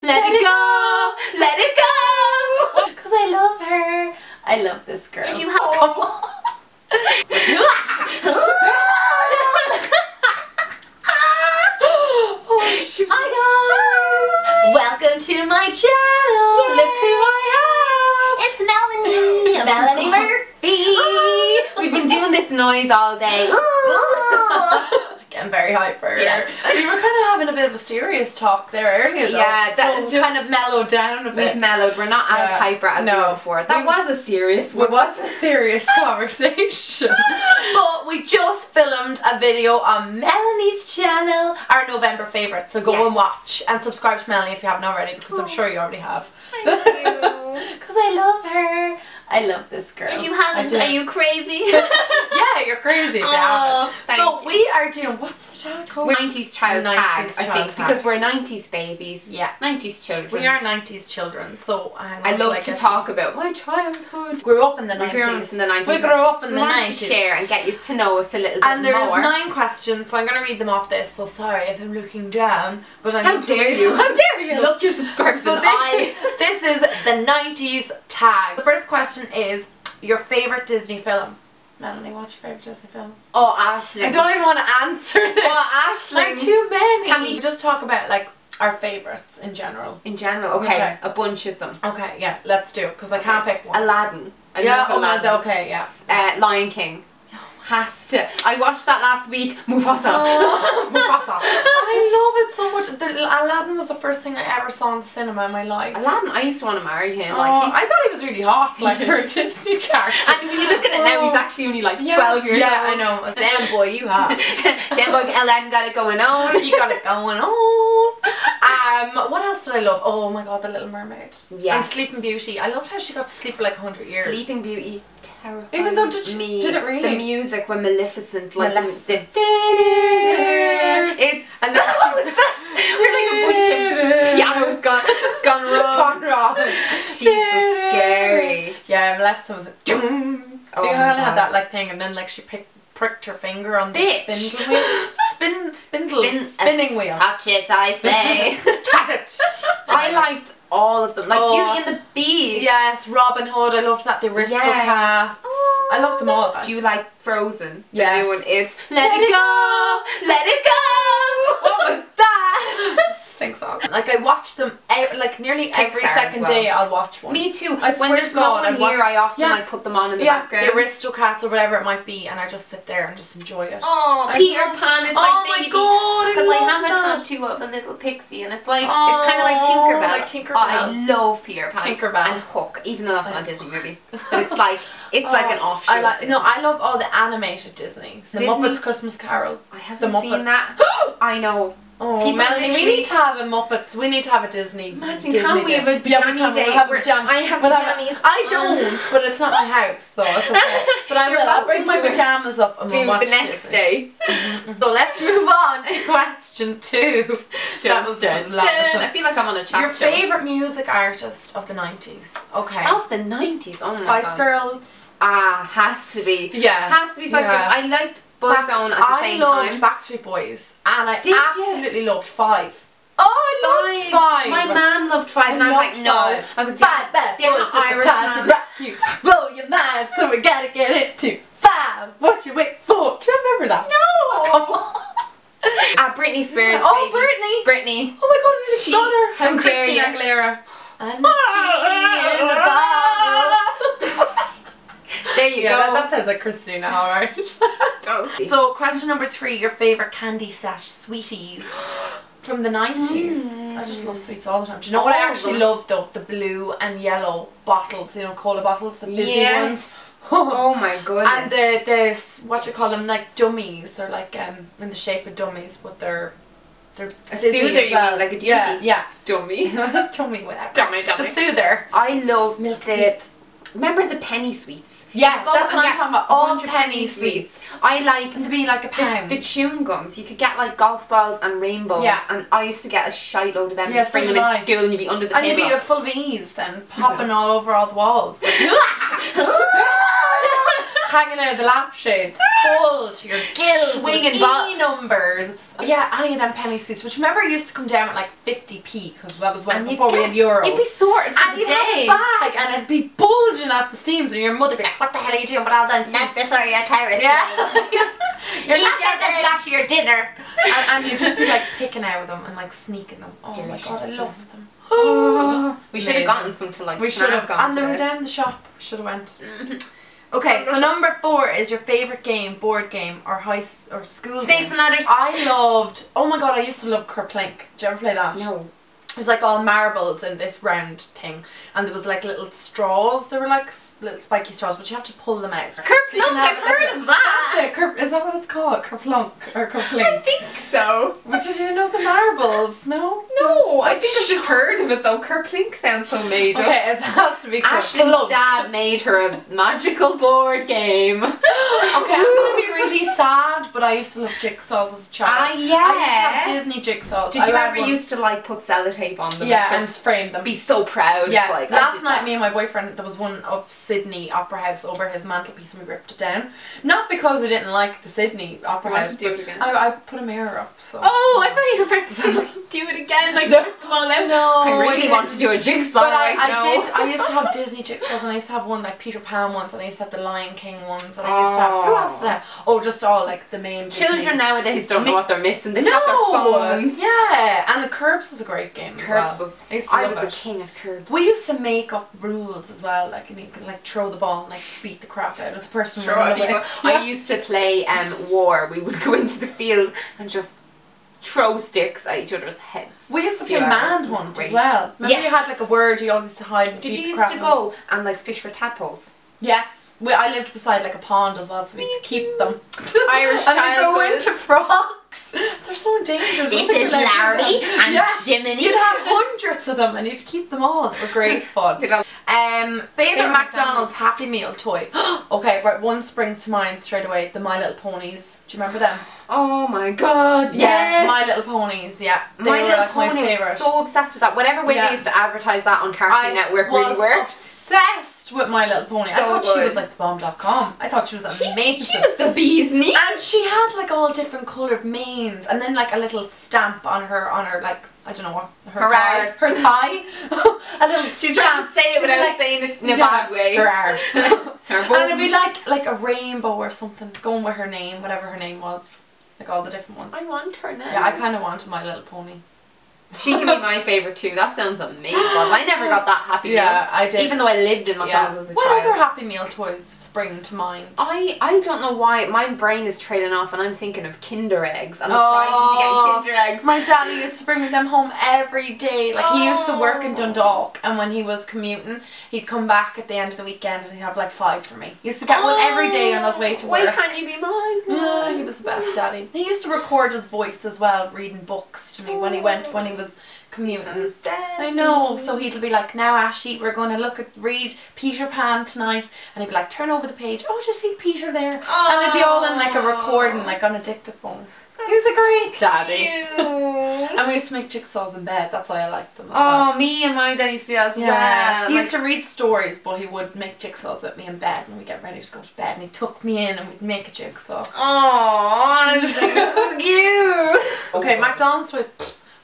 Let it go, let it go. Because I love her. I love this girl. If you have Hi guys! Welcome to my channel. Yay. Look who I It's Melanie. have. Melanie Murphy. We've been doing this noise all day. Getting very hyper. Yes. We were kind of having a bit of a serious talk there earlier though. Yeah, that so just kind of mellowed down a bit. We've mellowed. We're not as hyper as we were before. That was a serious one. It was a serious conversation. But we just filmed a video on Melanie's channel, our November favourites. So go and watch and subscribe to Melanie if you haven't already, because I'm sure you already have. Thank you. Because I love her. I love this girl. If you haven't, are you crazy? Yeah, you're crazy if you haven't. So you. we are doing, what's the tag called? 90s child tag, I think, because we're 90s babies. Yeah. 90s children. We are 90s children, so hang on. I love to talk about my childhood. Grew up in the 90s. We grew up in the 90s. We grew up in the 90s. We want to share and get you to know us a little bit more. And there's 9 questions, so I'm going to read them off this, so sorry if I'm looking down, but I'm How dare you? How dare you? Look your subscribers So in the eye. this is the 90s tag. The first question is your favourite Disney film. Melanie, what's your favourite Disney film? Oh, Ashley. I don't even want to answer this. Oh, Ashley. Like too many. Can we just talk about like our favourites in general? In general, okay. A bunch of them. Okay, yeah, let's do it, because I can't pick one. Aladdin. I Yeah, love Aladdin. okay, yeah. Lion King. Has to. I watched that last week. Mufasa. Mufasa. I love it so much. Aladdin was the first thing I ever saw in the cinema in my life. Aladdin, I used to want to marry him. Oh, Like, I thought he was really hot, like for a Disney character. And when you look at it now, he's actually only like 12 years old. Yeah, I know. Damn boy, you have. Damn boy, Aladdin got it going on. You got it going on. What else did I love? Oh my god, The Little Mermaid. Yes. And Sleeping Beauty. I loved how she got to sleep for like 100 years. Sleeping Beauty. Terrifying. Even though did it really? The music when Maleficent, like Maleficent. It's and then what was that? They're like a bunch of pianos gone wrong. Gone wrong. She's so scary. Yeah, Maleficent was like doom. Oh They my kind of had God. that like thing, and then like she pricked her finger on the spindle wheel. Spinning wheel. Touch it, I say. Touch it. I liked all of them. Like Beauty and the Beast. Yes, Robin Hood. I loved that. The Aristocats. Yes. I loved them all. Do you like Frozen? The Yes. new one is Let it go. Let it go. What was that? Sing song. Like I watch them like nearly every Pixar as second well. day. I'll watch one. Me too. I When swear there's to no God, one I'd watch- here, I often Yeah. like put them on in the Yeah, background. the Aristocats or whatever it might be, and I just sit there and just enjoy it. Oh, I Peter love- Pan is Oh my my baby. God, Because I love have a that. tattoo of a little pixie, and it's like it's Oh, kind of like Tinkerbell. like Tinkerbell. I love Peter Pan. Tinkerbell. And Hook, even though that's not a Disney movie, but it's like an offshoot. I like of no, Disney. I love all the animated Disney. The Disney? Muppets Christmas Carol. I haven't The seen Muppets. that. I know. Oh, People Melanie, we literally- need to have a Muppets. We need to have a Disney. Imagine, Disney can we day. have a Yeah, we pajama can. day? We'll have where pajama- I have we'll pajamas. I don't, but it's not my house, so it's okay. But I You're will. I'll bring my welcome to it. pajamas up and we'll Do watch the next Disney. day. So let's move on to question 2. That was Dun, that was dun. I feel like I'm on a chat Your show. favourite music artist of the 90s? Okay. Of the 90s. Oh my Spice God. Girls. Ah, has to be. Yeah. Has to be Spice Yeah. Girls. I liked Boyzone at the same I loved time. Backstreet Boys, and I Did you? absolutely loved 5. Oh, I loved 5. My mum loved 5 and I was like, loved no. 5. I was like, 5 bad they're boys not at the Irish, party, man. rock you, blow your mind, so we gotta get into 5. What you wait for? Do you remember that? no. Come on. Britney Spears. Oh, baby. Britney. Oh my God, I nearly She- shot her. how And dare Christina you. Aguilera. I'm the genie in the bottle. There you Yeah, go. that sounds like Christina, alright. So, question number 3, your favourite candy sash sweeties from the 90s. I just love sweets all the time. Do you know what I All of actually them. love though? The blue and yellow bottles, you know, cola bottles, the busy Yes. ones. Oh my goodness. And the what you call them, like dummies, they're like in the shape of dummies, but they're a busy soother, as you well. mean, like a duty? Yeah, dummy. dummy, whatever. Dummy. The soother. I love Milk the. teeth. Remember the penny sweets? Yeah, Go that's and what I'm get talking about. a All bunch of penny sweets. I like To be like a pound. the chewing gums. You could get like golf balls and rainbows. Yeah. And I used to get a shite load of them. Yeah, Just bring so them did into I. school and you'd be under the And you'd table. be full of ease then, popping all over all the walls. Like, hanging out of the lampshades, full to your gills, Swinging numbers. Yeah, any of them penny sweets, which remember used to come down at like 50p, because that was when before we had euros. You'd be sorted for and the you'd day. have a bag, and it'd be bulging at the seams, and your mother would be like, "What the hell are you doing with all them seams?" Not this or your carrots. Yeah. You're not get getting the that for your dinner. And you'd just be like picking out of them and like sneaking them. Oh Delicious. my god, I love them. We should have gotten some to like We should have. And they were down the shop. We should have went. Okay, so number 4 is your favourite game, board game, or school Snakes game. and ladders. I loved, oh my god, I used to love Kerplink. Did you ever play that? No. It was like all marbles in this round thing, and there was like little straws. They were like little spiky straws, but you have to pull them out. Kerplunk, I've heard of that. That's it. Is that what it's called? Kerplunk or Kerplink? I think so. But did you know the marbles? No. No, I think I've just heard of it though. Kerplink sounds so made up. Okay, it has to be Ashley's Kerplunk. dad made her a magical board game. Okay, I'm gonna be really sad, but I used to love jigsaws as a child. Yeah. I used to have Disney jigsaws. Did you ever used to like put sellotape on them? Yeah, and and stuff? frame them. Be so proud. Yeah, Like, last night me and my boyfriend, there was one of Sydney Opera House over his mantelpiece and we ripped it down. Not because I didn't like the Sydney Opera Why House, did you do it again? I put a mirror up. So. Oh, I thought you were about to say like, do it again, like rip them all out. No, I really want to do a jigsaw. But right now. I used to have Disney jigsaws, and I used to have one like Peter Pan ones, and I used to have the Lion King ones, and I used to have, who else did I have? Oh, just all like the main Children Disneys. nowadays don't know what they're missing. They've got their phones. Yeah, and the Curbs was a great game as well. Curbs I used to I love was it. a king of curbs. We used to make up rules as well, like, and you could like throw the ball and like beat the crap out of the person who ran away. I used to play war. We would go into the field and just throw sticks at each other's heads. We used to Few play hours. man It was hunt great. as well. Remember Yes. you had like a word you always used to hide and Did beat you the used crap to out go and like fish for tadpoles? Yes. I lived beside like a pond as well, so we used to keep them. Irish and they go childhood. into frogs. They're so endangered. This Look at is them. Larry and Yeah. Jiminy. You'd have hundreds of them and you'd keep them all. They were great fun. Favourite McDonald's Happy Meal toy. Okay, right, one springs to mind straight away. The My Little Ponies. Do you remember them? Oh my god, Yeah, yes! My Little Ponies, yeah. They My were Little like my Pony was favourite. so obsessed with that. Whatever way Yeah. they used to advertise that on Cartoon Network really worked. Obsessed with My Little Pony. I So thought she good. was like the bomb.com. I thought she was amazing. She was the bee's knees. And she had like all different coloured manes and then like a little stamp on her like, I don't know what, her thigh. arse. Her thigh. A little She's stamp. trying to say it without Like- saying it in a bad way. Her arse. Her And it'd be like a rainbow or something, going with her name, whatever her name was. Like all the different ones. I want her now. Yeah, I kind of wanted My Little Pony. She can be my favourite too. That sounds amazing. I never got that Happy Meal. Yeah, I did. Even though I lived in McDonald's as a What child. other Happy Meal toys spring to mind? I don't know why my brain is trailing off and I'm thinking of Kinder eggs and the prizes you get in Kinder eggs. My daddy used to bring them home every day. Like he used to work in Dundalk, and when he was commuting, he'd come back at the end of the weekend and he'd have like 5 for me. He used to get one every day on his way to work. Why can't you be mine? Yeah, he was the best daddy. He used to record his voice as well, reading books to me when he was commuting. I know, so he'd be like, now Ashy, we're going to read Peter Pan tonight, and he'd be like, turn over the page, oh, just see Peter there, and it'd be all in like a recording, like on a dictaphone. He was a great daddy. And we used to make jigsaws in bed, that's why I liked them as well. Oh, me and my dad used to do that as Yeah, well. he used to read stories, but he would make jigsaws with me in bed, and we'd get ready to go to bed, and he'd tuck me in and we'd make a jigsaw. Oh, so cute. Okay, McDonald's was...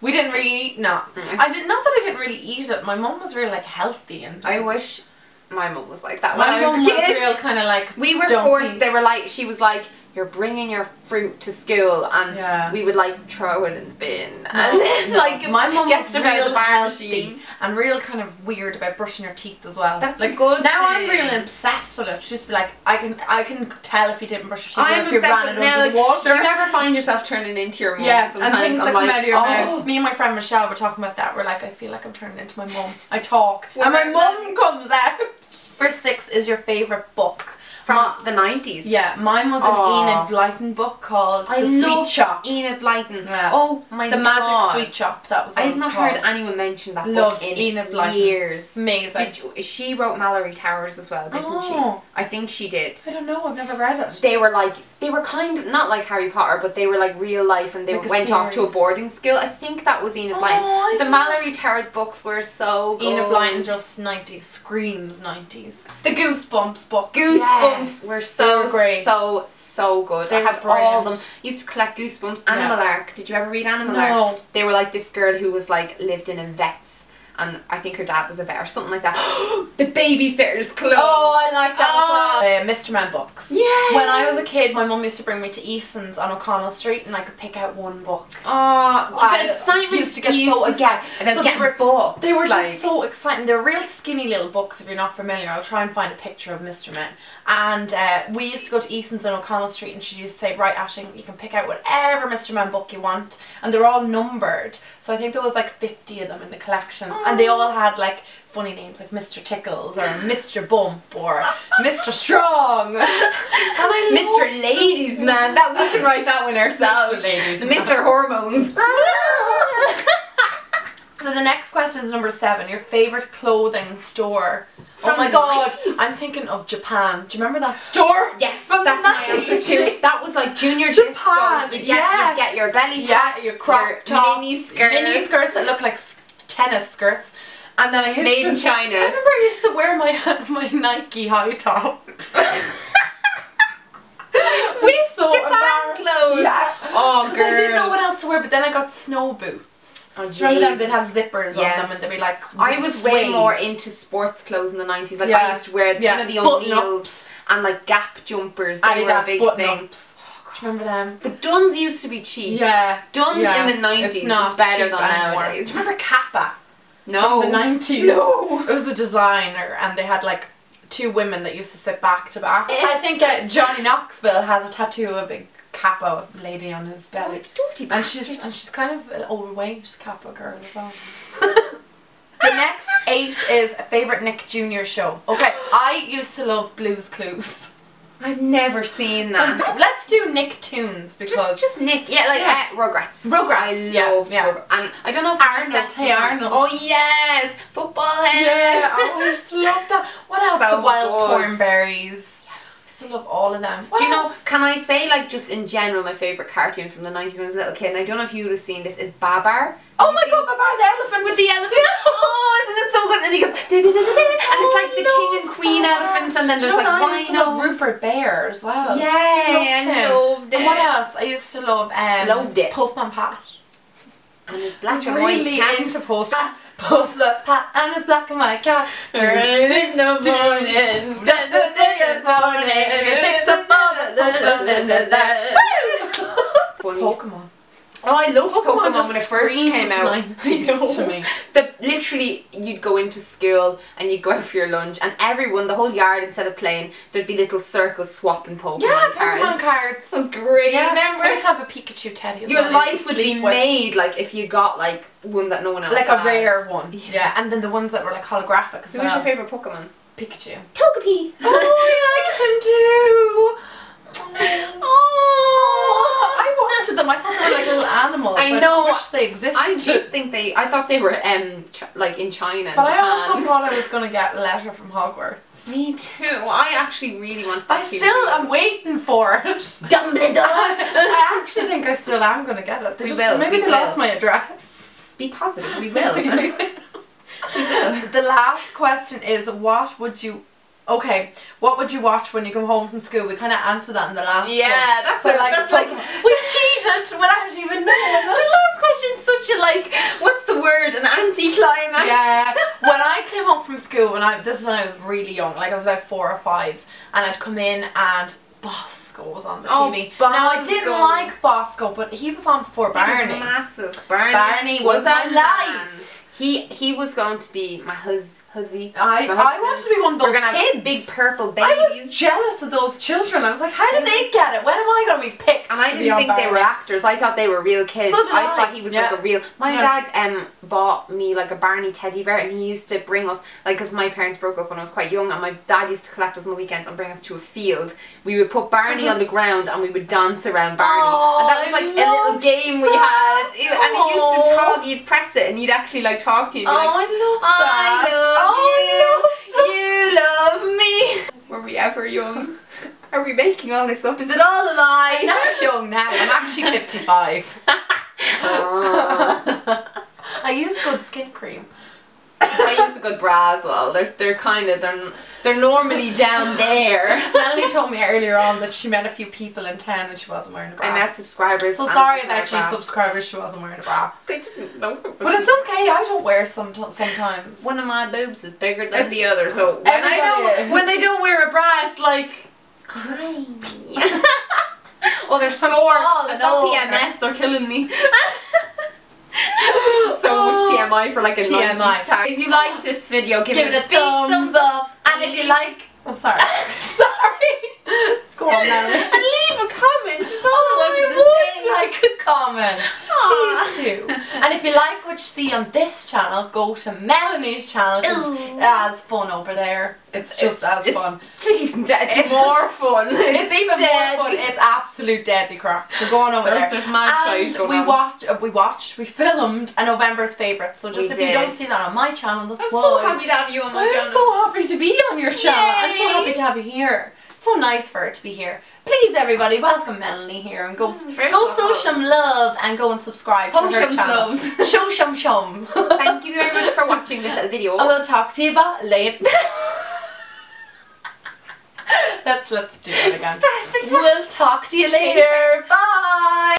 We didn't really eat, no. I did not that I didn't really eat it. My mum was really like healthy and I wish my mum was like that my when I mum was a was kid. real kind of like We were don't forced. eat. They were like, she was like, you're bringing your fruit to school, and Yeah. we would like throw it in the bin, No, and then no. like my mum get was stuff out of real the bar healthy machine. and real kind of weird about brushing your teeth as well. That's like a good now I'm thing. real obsessed with it. She'd just be like, I can tell if you didn't brush your teeth or I'm if you're obsessed running with now. under Like, the water. do you ever find yourself turning into your mum? Yeah, sometimes? and things I'm that come like, out of your oh. mouth. Me and my friend Michelle were talking about that. We're like, I feel like I'm turning into my mum. I talk, Well, and my we're mum comes out. Number 6 is your favourite book. From the 90s. Yeah, mine was an Enid Blyton book called The Sweet Shop. Enid Blyton. Yeah. Oh my The god. Magic Sweet Shop, that was what I've it was not called. heard anyone mention that Loved book in Enid Blyton. years. Amazing. She wrote Mallory Towers as well, didn't she? Oh. I think she did. I don't know, I've never read it. They were like they were kind of not like Harry Potter, but they were like real life, and they Like went off to a boarding school. I think that was Enid Blyton. The Mallory Tarrant books were so good. Enid Blyton just 90s, screams 90s. The Goosebumps books. Goosebumps were so great. So good. They I had were all of them. brilliant. Used to collect Goosebumps. Animal Ark. Did you ever read Animal No. Ark? They were like this girl who was like lived in a vet's, and I think her dad was a vet or something like that. The Babysitter's Club. Oh, I like that as well. Mr. Men books. Yeah. When I was a kid, my mum used to bring me to Eason's on O'Connell Street, and I could pick out one book. Oh, the excitement used to get so excited. So They were like, just so exciting. They're real skinny little books. If you're not familiar, I'll try and find a picture of Mr. Men. And we used to go to Eason's on O'Connell Street, and she used to say, right, Aisling, you can pick out whatever Mr. Men book you want, and they're all numbered. So I think there was like 50 of them in the collection, and they all had like funny names like Mr. Tickles or Mr. Bump or Mr. Strong. And Mr. Ladies Man. That we can write that one ourselves. Mr. Ladies Mr. Hormones. So the next question is number 7. Your favourite clothing store. From oh my the god, 90s. I'm thinking of Japan. Do you remember that store? Yes, From that's the my answer 90s. too. That was like junior Japan, discos. You yeah. get your belly Yeah, tops, your crop top, mini skirts. mini skirts that look like tennis skirts. And then I used Made in to, China. I remember I used to wear my Nike high tops. With so Japan embarrassed. clothes. Yeah. Oh, Because girl. I didn't know what else to wear, but then I got snow boots. Oh, Do you remember them? Jesus. They'd have zippers on Yes. them, and they'd be like I was way suede. more into sports clothes in the 90s. Like Yeah. I used to wear, you know, the Button-ups. O'Neills and like Gap jumpers. They were a Adidas big button-ups. thing. Do you remember them? But Duns used to be cheap. Yeah. Duns Yeah. in the 90s It's not is better cheap than anymore. nowadays. Do you remember Kappa? No. From the 90s. No. It was a designer, and they had like 2 women that used to sit back to back. I think Johnny Knoxville has a tattoo of a big Kappa lady on his belly. And she's kind of an overweight Kappa girl as well. The next 8 is a favourite NickJnr show. Okay, I used to love Blue's Clues. I've never seen that. Let's do Nicktoons because just Nick, yeah, like Rugrats. Rugrats, I love Rugrats. And I don't know if Arnold, hey Arnold. Oh yes, football head. Yeah, I used to love that. What else? So The Wild good. Cornberries. I still love all of them. Do you know, can I say like just in general my favourite cartoon from the 90s when I was a little kid, and I don't know if you would have seen this, is Babar. Oh my god, Babar the elephant! With the elephant. Oh, isn't it so good? And he goes, and it's like the king and queen elephant, and then there's like I used to love rhinos. Rupert Bear as well. Yeah, I loved it. And what else? I used to love Loved it. Postman Pat. And his I black was and white really cat. into Postman Pat and his black and white cat. In the morning, Just a day in the morning, it picks up all the postman in the Funny. Pokemon. Oh, I loved Pokemon just when it first came out. 90s to me. Literally, you'd go into school and you'd go out for your lunch, and everyone, the whole yard, instead of playing, there'd be little circles swapping Pokemon cards. Pokemon cards. That was great. Yeah, Remember? I used to have a Pikachu teddy as Your well. I used life to would be sleep with. made like if you got like one that no one else Like had. a rare one. Yeah. And then the ones that were like holographic as Who well. was your favourite Pokemon? Pikachu. Togepi. Oh, I liked him too. Oh, I wanted them. I thought they were like little animals. I I know. just wish they existed. I did think I thought they were like in China. But Japan. I also thought I was going to get a letter from Hogwarts. Me too. I actually really wanted that. I still am waiting for it. Dumbledore. I actually think I still am going to get it. Maybe they lost my address. Be positive. We will. The last question is, what would you watch when you come home from school? We kind of answered that in the last one. Yeah, that's like we cheated without even knowing the it. last question's such a what's the word? An anti-climax. Yeah. When I came home from school, this is when I was really young, like I was about 4 or 5, and I'd come in and Bosco was on the TV. Now I didn't like Bosco, but he was on before Barney. He was massive. Barney was my alive. He was going to be my huzzy. I wanted to be one of those We're gonna kids. have big purple babies. I was jealous of those children. I was like, how did they get it? When am I going to be picked? And I didn't think they were actors. I thought they were real kids. So did I. thought he was like a real. My dad bought me like a Barney teddy bear, and he used to bring us because my parents broke up when I was quite young, and my dad used to collect us on the weekends and bring us to a field. We would put Barney on the ground and we would dance around Barney, and that was like a little game we had. And it used to talk. You'd press it, and he'd actually like talk to you. And be like, I love that. I love you. You love me. Were we ever young? Are we making all this up? Is it all a lie? I'm not young now. I'm actually 55. I use good skin cream. I use a good bra as well. They're kind of they're normally down there. Melanie told me earlier on that she met a few people in town and she wasn't wearing a bra. I met subscribers. So sorry about you subscribers, she wasn't wearing a bra. They didn't know. But it's okay, I don't wear sometimes. One of my boobs is bigger than the other, so when I don't wear a bra, it's like, hi. Oh, they're sore. I've got PMS. They're killing me. So much TMI for like a TMI tag. If you like this video, give it a big thumbs up. And if you like, oh sorry, sorry. Go on, Melanie. And leave a comment. It's all I want you to say. Like a comment. Please do. And if you like what you see on this channel, go to Melanie's channel. It's as fun over there. It's just as fun. It's more fun. It's even more fun. It's absolute deadly crap. So go on over there. There's mad shite going on. We filmed a November's favourite. So just if you don't see that on my channel, that's why. I'm so happy to have you on my channel. I'm so happy to be on your channel. Yay. I'm so happy to have you here. It's so nice for her to be here. Please, everybody, welcome Melanie here and go show some love and go and subscribe to her channel. Show some shum. Thank you very much for watching this video. I will talk to you about later. Let's do it again. We'll talk to you later. Bye.